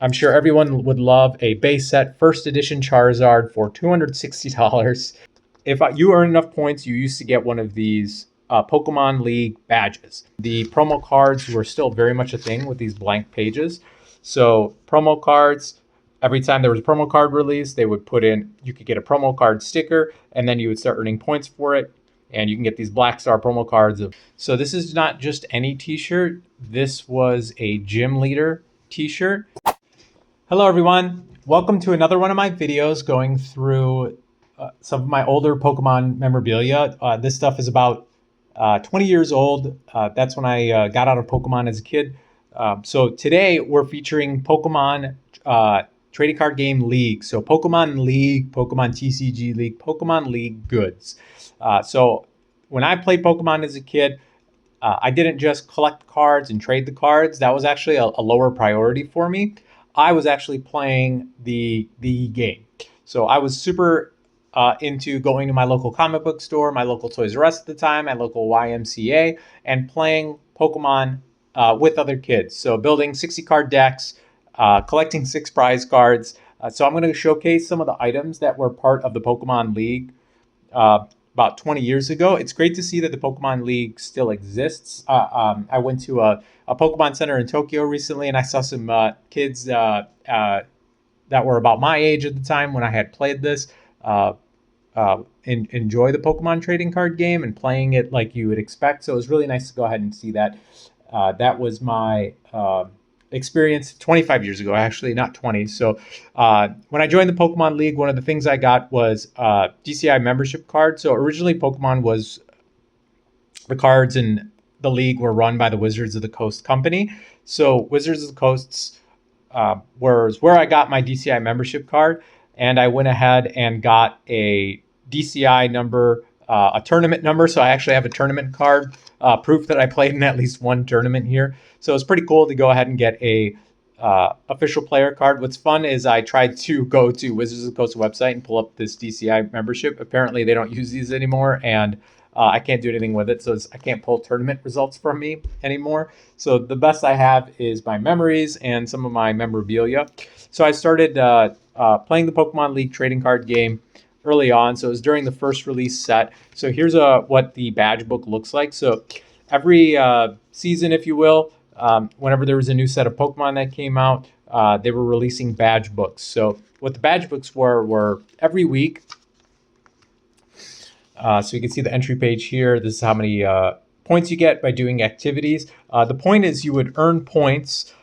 I'm sure everyone would love a base set first edition Charizard for $260. If you earn enough points, you used to get one of these Pokemon League badges. The promo cards were still very much a thing with these blank pages. So promo cards, every time there was a promo card release, they would put in, you could get a promo card sticker, and then you would start earning points for it. And you can get these Black Star promo cards. So this is not just any t-shirt. This was a gym leader t-shirt. Hello everyone, welcome to another one of my videos going through some of my older Pokemon memorabilia. This stuff is about 20 years old. That's when I got out of Pokemon as a kid. So today we're featuring Pokemon trading card game League. So Pokemon League, Pokemon TCG League, Pokemon League goods. So when I played Pokemon as a kid, I didn't just collect cards and trade the cards. That was actually a lower priority for me. I was actually playing the game. So I was super into going to my local comic book store, my local Toys R Us at the time, my local YMCA, and playing Pokemon with other kids. So building 60 card decks, collecting 6 prize cards. So I'm going to showcase some of the items that were part of the Pokemon League about 20 years ago. It's great to see that the Pokemon League still exists. I went to a Pokemon Center in Tokyo recently, and I saw some kids that were about my age at the time when I had played this enjoy the Pokemon trading card game and playing it like you would expect. So it was really nice to go ahead and see that. That was my experience 25 years ago, actually, not 20. So when I joined the Pokemon League, one of the things I got was DCI membership card. So originally Pokemon was, the cards in the league were run by the Wizards of the Coast company. So Wizards of the Coast was where I got my DCI membership card. And I went ahead and got a DCI number, a tournament number. So I actually have a tournament card, proof that I played in at least one tournament here. So it's pretty cool to go ahead and get a official player card. What's fun is I tried to go to Wizards of the Coast website and pull up this DCI membership. Apparently they don't use these anymore, and I can't do anything with it. So I can't pull tournament results from me anymore. So the best I have is my memories and some of my memorabilia. So I started playing the Pokemon League trading card game early on. So it was during the first release set. So here's what the badge book looks like. So every season, if you will, whenever there was a new set of Pokemon that came out, they were releasing badge books. So what the badge books were every week. So you can see the entry page here. This is how many points you get by doing activities. The point is you would earn points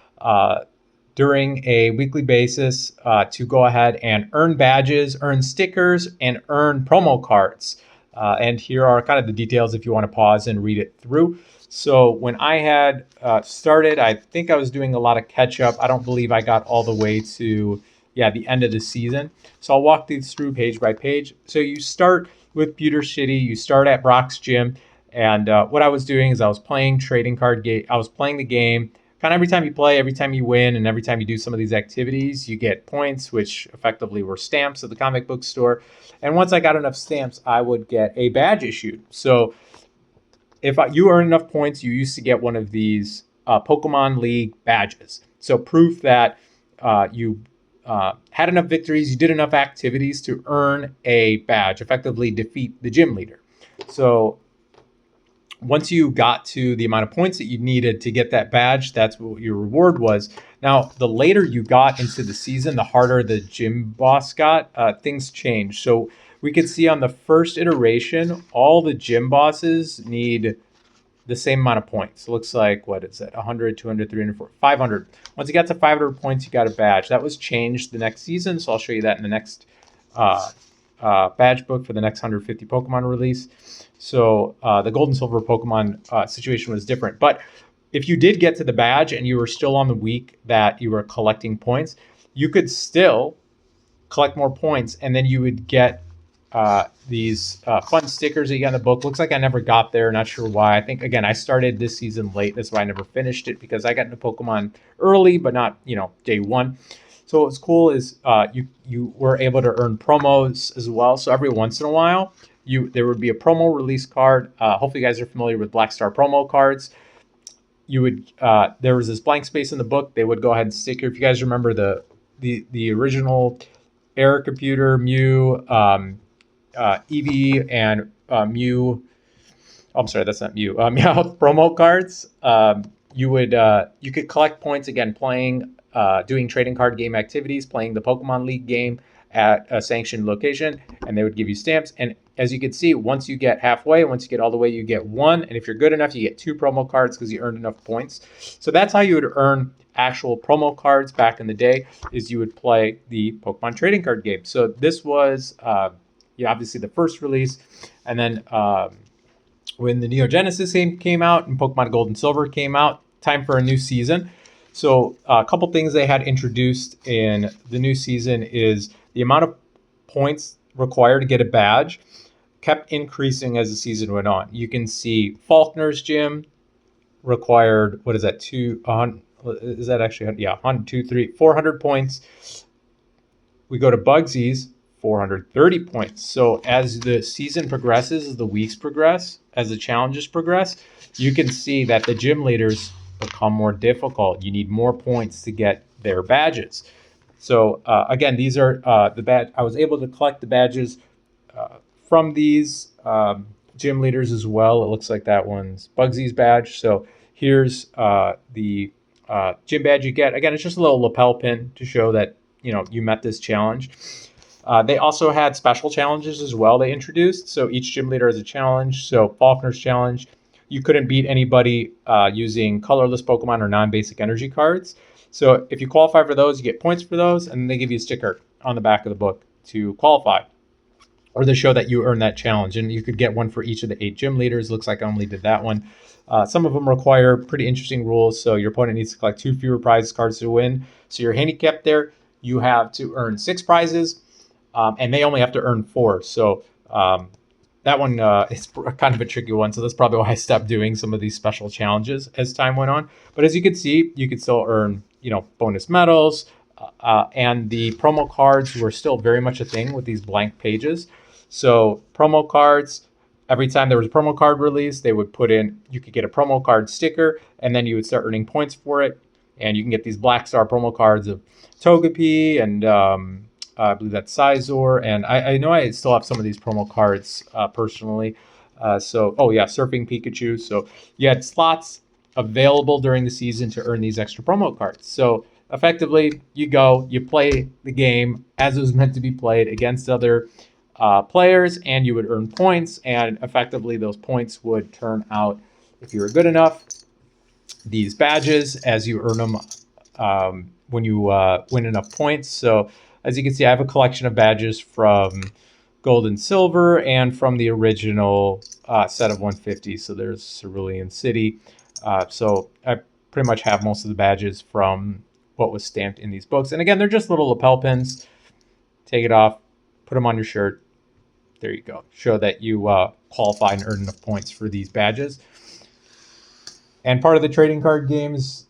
during a weekly basis to go ahead and earn badges, earn stickers, and earn promo cards. And here are kind of the details if you want to pause and read it through. So when I had started, I think I was doing a lot of catch up. I don't believe I got all the way to the end of the season. So I'll walk these through page by page. So you start with Pewter City. You start at Brock's Gym. And what I was doing is I was playing trading card game. I was playing the game. Kind of every time you play, every time you win, and every time you do some of these activities, you get points, which effectively were stamps at the comic book store. And once I got enough stamps, I would get a badge issued. So if you earn enough points, you used to get one of these Pokemon League badges. So proof that you had enough victories, you did enough activities to earn a badge, effectively defeat the gym leader. So once you got to the amount of points that you needed to get that badge, that's what your reward was. Now, the later you got into the season, the harder the gym boss got, things changed. So we could see on the first iteration, all the gym bosses need the same amount of points. It looks like, what is it? 100, 200, 300, 400, 500. Once you got to 500 points, you got a badge. That was changed the next season, so I'll show you that in the next badge book for the next 150 Pokemon release. So the gold and silver Pokemon situation was different. But if you did get to the badge and you were still on the week that you were collecting points, you could still collect more points, and then you would get these fun stickers that you got in the book. Looks like I never got there. Not sure why. I think, again, I started this season late. That's why I never finished it, because I got into Pokemon early, but not, day one. So what's cool is you were able to earn promos as well. So every once in a while, there would be a promo release card. Hopefully you guys are familiar with Black Star promo cards. you would there was this blank space in the book. They would go ahead and stick here. If you guys remember the original Air Computer, Mew, Eevee, and Mew. Oh, I'm sorry, that's not Mew. Meowth promo cards. You could collect points again playing, doing trading card game activities, playing the Pokemon League game at a sanctioned location, and they would give you stamps. And as you can see, once you get halfway, once you get all the way, you get one. And if you're good enough, you get 2 promo cards because you earned enough points. So that's how you would earn actual promo cards back in the day, is you would play the Pokemon trading card game. So this was obviously the first release. And then when the Neo Genesis game came out and Pokemon Gold and Silver came out, time for a new season. So a couple things they had introduced in the new season is the amount of points required to get a badge kept increasing as the season went on. You can see Faulkner's gym required, what is that, 400 points. We go to Bugsy's, 430 points. So as the season progresses, as the weeks progress, as the challenges progress, you can see that the gym leaders become more difficult. You need more points to get their badges. So again, these are the badge. I was able to collect the badges from these gym leaders as well. It looks like that one's Bugsy's badge. So here's the gym badge you get. Again, it's just a little lapel pin to show that you met this challenge. They also had special challenges as well they introduced. So each gym leader has a challenge. So Faulkner's challenge, you couldn't beat anybody using colorless Pokemon or non-basic energy cards. So if you qualify for those, you get points for those, and they give you a sticker on the back of the book to qualify, or to show that you earned that challenge. And you could get one for each of the 8 gym leaders. Looks like I only did that one. Some of them require pretty interesting rules. So your opponent needs to collect 2 fewer prize cards to win. So you're handicapped there. You have to earn 6 prizes, and they only have to earn 4. So that one is kind of a tricky one. So that's probably why I stopped doing some of these special challenges as time went on. But as you can see, you could still earn, bonus medals. And the promo cards were still very much a thing with these blank pages. So promo cards, every time there was a promo card release, they would put in, you could get a promo card sticker, and then you would start earning points for it. And you can get these Black Star promo cards of Togepi and I believe that's Sizor. And I know I still have some of these promo cards personally. Surfing Pikachu. So you had slots available during the season to earn these extra promo cards. So effectively, you play the game as it was meant to be played against other players, and you would earn points. And effectively, those points would turn out, if you were good enough, these badges as you earn them when you win enough points. So as you can see, I have a collection of badges from Gold and Silver and from the original set of 150. So there's Cerulean City. So I pretty much have most of the badges from what was stamped in these books. And again, they're just little lapel pins. Take it off, put them on your shirt. There you go. Show that you qualify and earn enough points for these badges. And part of the trading card games,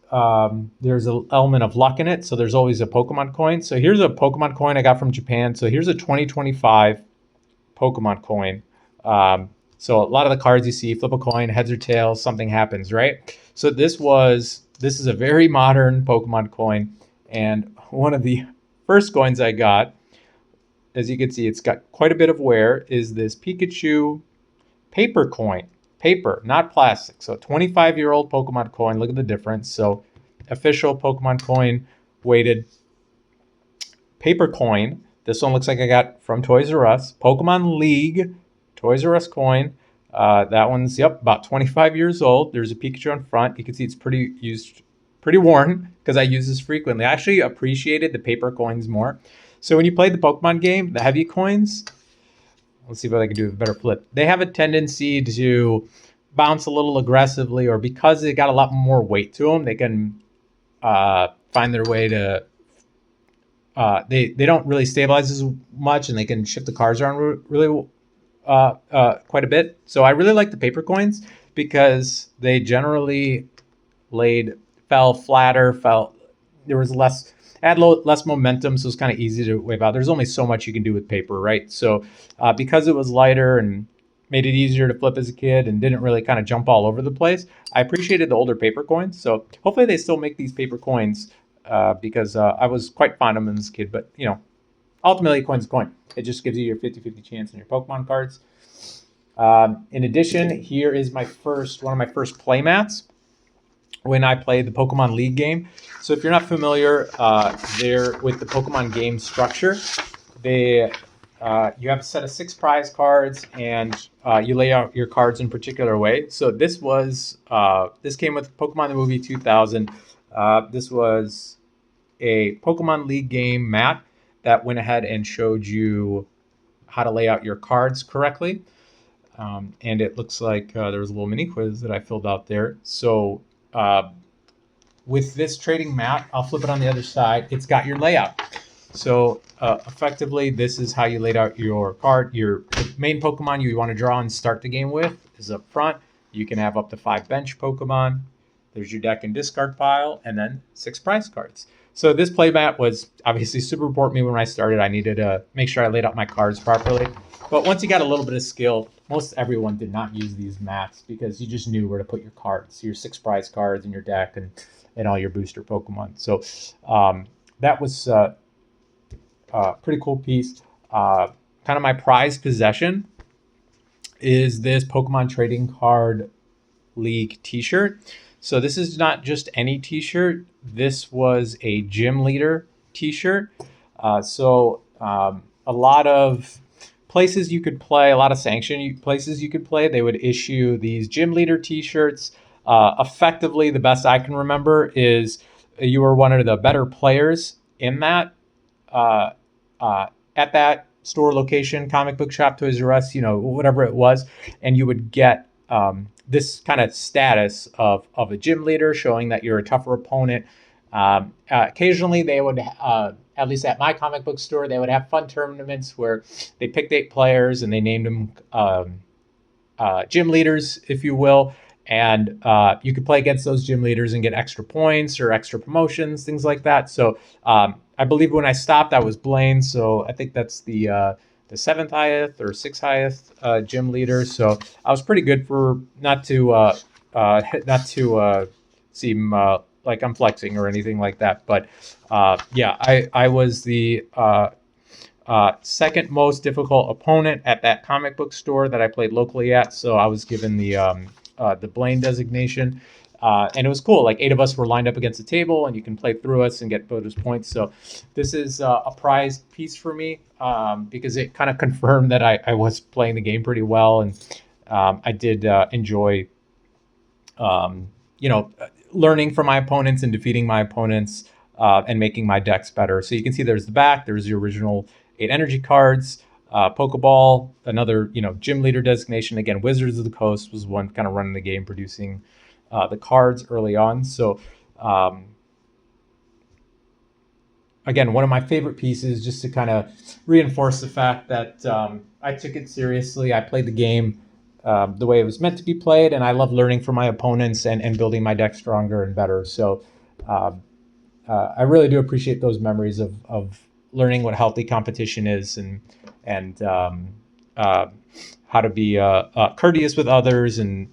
there's an element of luck in it. So there's always a Pokemon coin. So here's a Pokemon coin I got from Japan. So here's a 2025 Pokemon coin. So a lot of the cards you see, flip a coin, heads or tails, something happens, right? So this is a very modern Pokemon coin. And one of the first coins I got, as you can see, it's got quite a bit of wear, is this Pikachu paper coin. Paper, not plastic. So 25-year-old Pokemon coin. Look at the difference. So official Pokemon coin, weighted paper coin. This one looks like I got from Toys R Us. Pokemon League, Toys R Us coin. That one's, about 25 years old. There's a Pikachu on front. You can see it's pretty worn because I use this frequently. I actually appreciated the paper coins more. So when you play the Pokemon game, the heavy coins, let's see if I can do a better flip. They have a tendency to bounce a little aggressively, or because they got a lot more weight to them, they can find their way to, they don't really stabilize as much, and they can shift the cards around really quite a bit. So I really like the paper coins because they generally fell flatter, there was less momentum, so it's kind of easy to wave out. There's only so much you can do with paper, right? So because it was lighter and made it easier to flip as a kid and didn't really kind of jump all over the place. I appreciated the older paper coins. So hopefully they still make these paper coins because I was quite fond of them as a kid. But, ultimately, a coin's a coin. It just gives you your 50-50 chance on your Pokemon cards. In addition, here is one of my first play mats when I played the Pokemon League game. So if you're not familiar there with the Pokemon game structure, you have a set of 6 prize cards, and you lay out your cards in a particular way. So this came with Pokemon the Movie 2000. This was a Pokemon League game mat that went ahead and showed you how to lay out your cards correctly. And it looks like there was a little mini quiz that I filled out there. So with this trading mat, I'll flip it on the other side. It's got your layout. So effectively, this is how you laid out your card. Your main Pokemon you want to draw and start the game with is up front. You can have up to 5 bench Pokemon. There's your deck and discard pile, and then 6 prize cards. So this playmat was obviously super important to me when I started. I needed to make sure I laid out my cards properly. But once you got a little bit of skill, most everyone did not use these mats because you just knew where to put your cards, your 6 prize cards in your deck and all your booster Pokemon. So that was a pretty cool piece. Kind of my prized possession is this Pokemon Trading Card League t-shirt. So this is not just any t-shirt. This was a gym leader t-shirt. So a lot of places you could play, a lot of sanctioned places you could play, they would issue these gym leader t-shirts. Effectively, the best I can remember is you were one of the better players in that at that store location, comic book shop, Toys R Us, whatever it was, and you would get this kind of status of a gym leader, showing that you're a tougher opponent. Occasionally, they would, at least at my comic book store, they would have fun tournaments where they picked 8 players and they named them gym leaders, if you will. And you could play against those gym leaders and get extra points or extra promotions, things like that. So I believe when I stopped, I was Blaine. So I think that's the 7th highest or 6th highest gym leader. So I was pretty good for not to seem like I'm flexing or anything like that. But I was the second most difficult opponent at that comic book store that I played locally at. So I was given the Blaine designation. And it was cool. Like 8 of us were lined up against the table, and you can play through us and get bonus points. So this is a prized piece for me because it kind of confirmed that I was playing the game pretty well, and I did enjoy, learning from my opponents and defeating my opponents and making my decks better. So you can see there's the back. There's the original 8 energy cards. Pokeball, another gym leader designation. Again, Wizards of the Coast was one kind of running the game, producing the cards early on. So again, one of my favorite pieces, just to kind of reinforce the fact that I took it seriously. I played the game the way it was meant to be played, and I love learning from my opponents and building my deck stronger and better. So I really do appreciate those memories of learning what healthy competition is and how to be courteous with others, and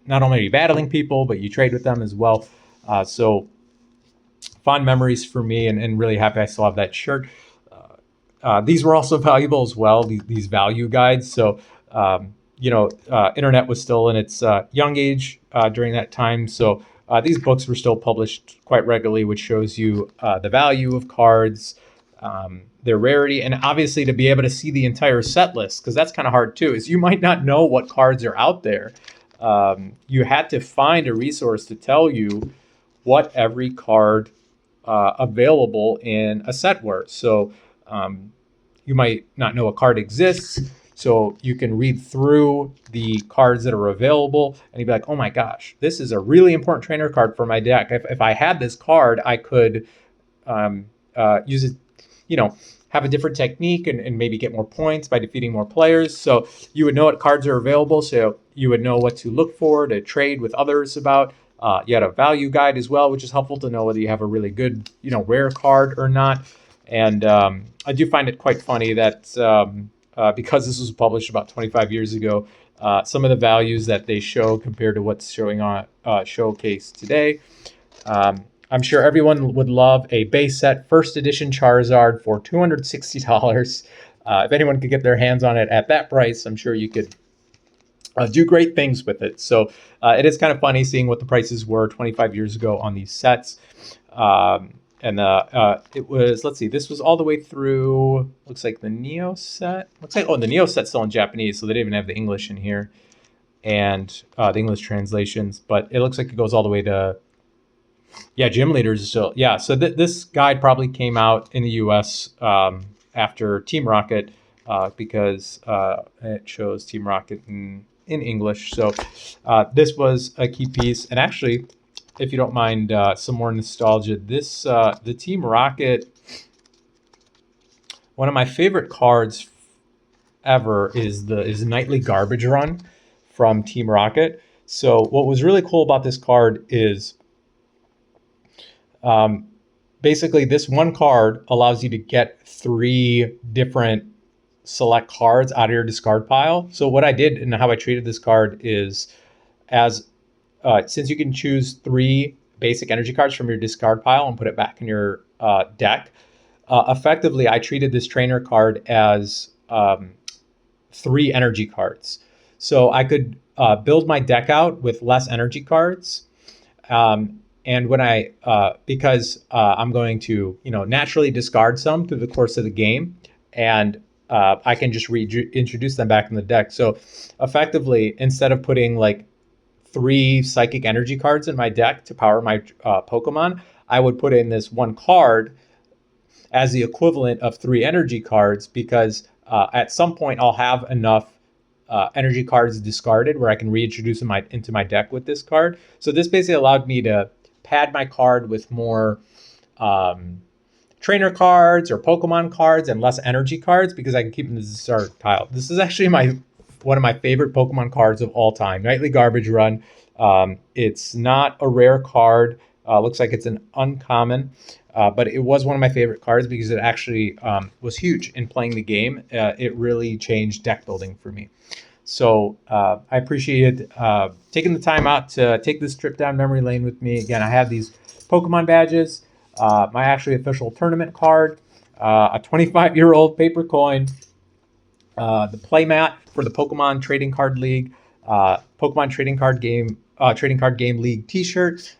not only are you battling people, but you trade with them as well. So fond memories for me, and really happy I still have that shirt. These were also valuable as well, these value guides. So, internet was still in its young age during that time. So these books were still published quite regularly, which shows you the value of cards, their rarity, and obviously to be able to see the entire set list, because that's kind of hard too, is you might not know what cards are out there. You had to find a resource to tell you what every card available in a set were. So you might not know a card exists, so you can read through the cards that are available and you'd be like, oh my gosh, this is a really important trainer card for my deck. If I had this card, I could use it, have a different technique and maybe get more points by defeating more players. So you would know what cards are available, so you would know what to look for to trade with others about. You had a value guide as well, which is helpful to know whether you have a really good, rare card or not. And I do find it quite funny that because this was published about 25 years ago, some of the values that they show compared to what's showing on Showcase today. I'm sure everyone would love a base set first edition Charizard for $260. If anyone could get their hands on it at that price, I'm sure you could do great things with it. So it is kind of funny seeing what the prices were 25 years ago on these sets. It was, let's see, this was all the way through, looks like the Neo set. Looks like, oh, the Neo set's still in Japanese, so they didn't even have the English in here and the English translations. But it looks like it goes all the way to, yeah, Gym Leaders is still, yeah. So this guide probably came out in the US after Team Rocket because it shows Team Rocket in English. So this was a key piece. And actually, if you don't mind some more nostalgia, this the Team Rocket, one of my favorite cards ever is the Nightly Garbage Run from Team Rocket. So what was really cool about this card is basically this one card allows you to get 3 different select cards out of your discard pile. So what I did and how I treated this card is, as since you can choose 3 basic energy cards from your discard pile and put it back in your deck, effectively I treated this trainer card as 3 energy cards. So I could build my deck out with less energy cards. And when because I'm going to, naturally discard some through the course of the game, and I can just reintroduce them back in the deck. So effectively, instead of putting like 3 psychic energy cards in my deck to power my Pokemon, I would put in this one card as the equivalent of 3 energy cards, because at some point I'll have enough energy cards discarded where I can reintroduce them into my deck with this card. So this basically allowed me to pad my card with more trainer cards or Pokemon cards and less energy cards, because I can keep them in the discard pile. This is actually one of my favorite Pokemon cards of all time, Nightly Garbage Run. It's not a rare card. Looks like it's an uncommon, but it was one of my favorite cards because it actually was huge in playing the game. It really changed deck building for me. So I appreciated taking the time out to take this trip down memory lane with me. Again, I have these Pokemon badges, my actually official tournament card, a 25-year-old paper coin, the playmat for the Pokemon Trading Card League, Pokemon Trading Card Game League T-shirt,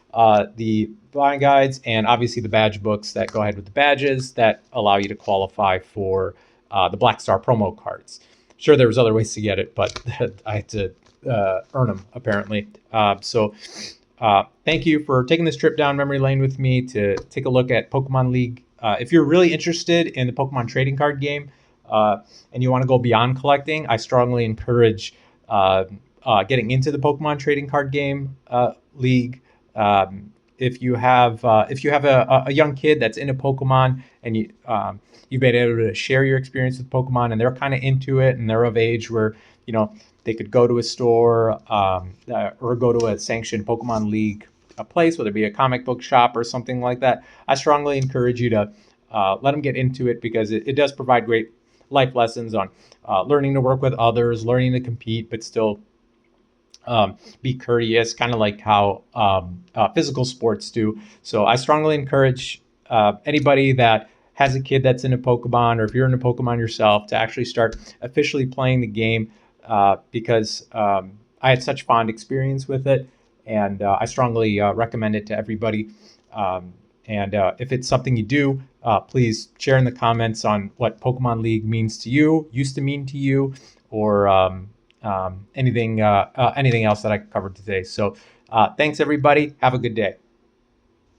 the buying guides, and obviously the badge books that go ahead with the badges that allow you to qualify for the Black Star promo cards. Sure, there was other ways to get it, but I had to earn them, apparently. Thank you for taking this trip down memory lane with me to take a look at Pokemon League. If you're really interested in the Pokemon trading card game and you want to go beyond collecting, I strongly encourage getting into the Pokemon trading card game league. If you have a young kid that's into Pokemon and you've been able to share your experience with Pokemon and they're kind of into it and they're of age where they could go to a store or go to a sanctioned Pokemon League place, whether it be a comic book shop or something like that, I strongly encourage you to let them get into it, because it does provide great life lessons on learning to work with others, learning to compete, but still be courteous, kind of like how physical sports do. So I strongly encourage anybody that has a kid that's into Pokemon, or if you're into Pokemon yourself, to actually start officially playing the game, because I had such fond experience with it, and I strongly recommend it to everybody. If it's something you do, please share in the comments on what Pokemon League means to you, used to mean to you, or anything else that I covered today. So thanks, everybody. Have a good day.